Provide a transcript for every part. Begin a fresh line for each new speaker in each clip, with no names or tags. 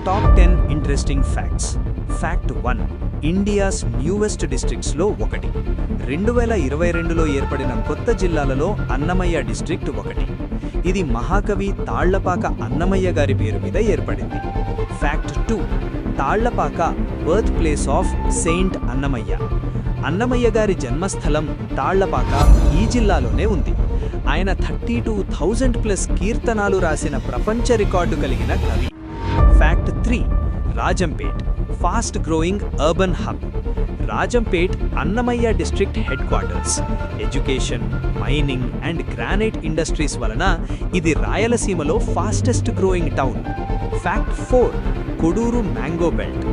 Top 10 interesting facts. Fact 1, India's newest డిస్ట్రిక్ట్స్లో ఒకటి. 2022లో ఏర్పడిన కొత్త జిల్లాలలో అన్నమయ్య డిస్ట్రిక్ట్ ఒకటి. ఇది మహాకవి తాళ్లపాక అన్నమయ్య గారి పేరు మీద ఏర్పడింది. Fact 2, Tallapaka birth place of Saint Annamayya. Annamayya గారి జన్మస్థలం తాళ్లపాక ఈ జిల్లాలోనే ఉంది. ఆయన 32,000+ కీర్తనాలు రాసిన ప్రపంచ రికార్డు కలిగిన కవి. Fact 3, Rajampet fast growing urban hub. Rajampet Annamayya district head quarters. Education, mining and granite industries వలన ఇది రాయలసీమలో fastest growing town. Fact 4, Koduru mango belt.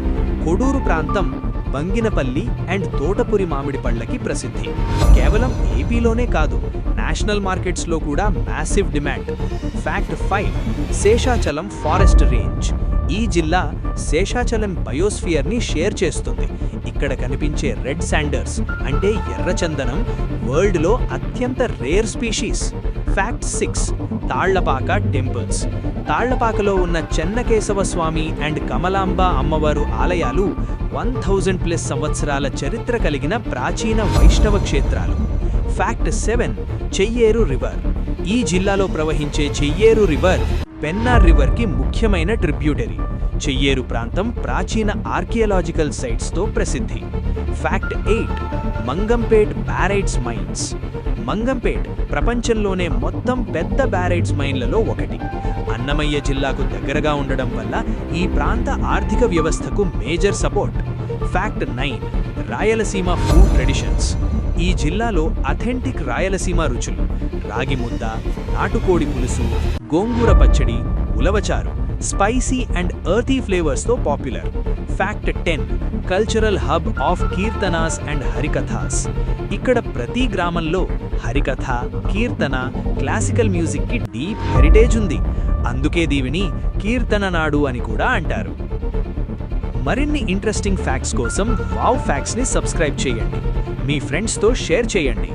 Koduru ప్రాంతం బంగినపల్లి అండ్ తోటపురి మామిడి పళ్ళకి ప్రసిద్ధి. కేవలం ఏపీలోనే కాదు, నేషనల్ మార్కెట్స్లో కూడా massive demand. Fact 5, Seshachalam forest range. ఈ జిల్లా శేషాచలం బయోస్ఫియర్ని షేర్ చేస్తుంది. ఇక్కడ కనిపించే రెడ్ శాండర్స్ అంటే ఎర్రచందనం వరల్డ్లో అత్యంత rare species. Fact 6, Tallapaka temples. తాళ్లపాకలో ఉన్న చెన్నకేశవ స్వామి అండ్ కమలాంబ అమ్మవారు ఆలయాలు 1000+ సంవత్సరాల చరిత్ర కలిగిన ప్రాచీన వైష్ణవ క్షేత్రాలు. Fact 7, Cheyyeru river. ఈ జిల్లాలో ప్రవహించే చెయ్యేరు రివర్ పెన్నార్ రివర్కి ముఖ్యమైన ట్రిబ్యూటరీ. చెయ్యేరు ప్రాంతం ప్రాచీన ఆర్కియాలజికల్ సైట్స్తో ప్రసిద్ధి. Fact 8, మంగంపేట్ బ్యారైట్స్ mines. మంగంపేట్ ప్రపంచంలోనే మొత్తం పెద్ద బ్యారైట్స్ మైన్లలో ఒకటి. అన్నమయ్య జిల్లాకు దగ్గరగా ఉండడం వల్ల ఈ ప్రాంత ఆర్థిక వ్యవస్థకు major support. Fact 9, Rayalaseema food traditions. ఈ జిల్లాలో అథెంటిక్ రాయలసీమ రుచులు రాగి ముద్ద, నాటుకోడి పులుసు, గోంగూర పచ్చడి, ఉలవచారు స్పైసీ అండ్ ఎర్తీ ఫ్లేవర్స్తో popular. Fact 10, cultural hub of keertanas and harikathas. ఇక్కడ ప్రతి గ్రామంలో హరికథ, కీర్తన, క్లాసికల్ మ్యూజిక్కి డీప్ హెరిటేజ్ ఉంది. అందుకే దీవిని కీర్తన నాడు అని కూడా అంటారు. మరిన్ని ఇంట్రెస్టింగ్ ఫ్యాక్ట్స్ కోసం వావ్ ఫ్యాక్ట్స్ని సబ్స్క్రైబ్ చేయండి. మీ ఫ్రెండ్స్తో షేర్ చేయండి.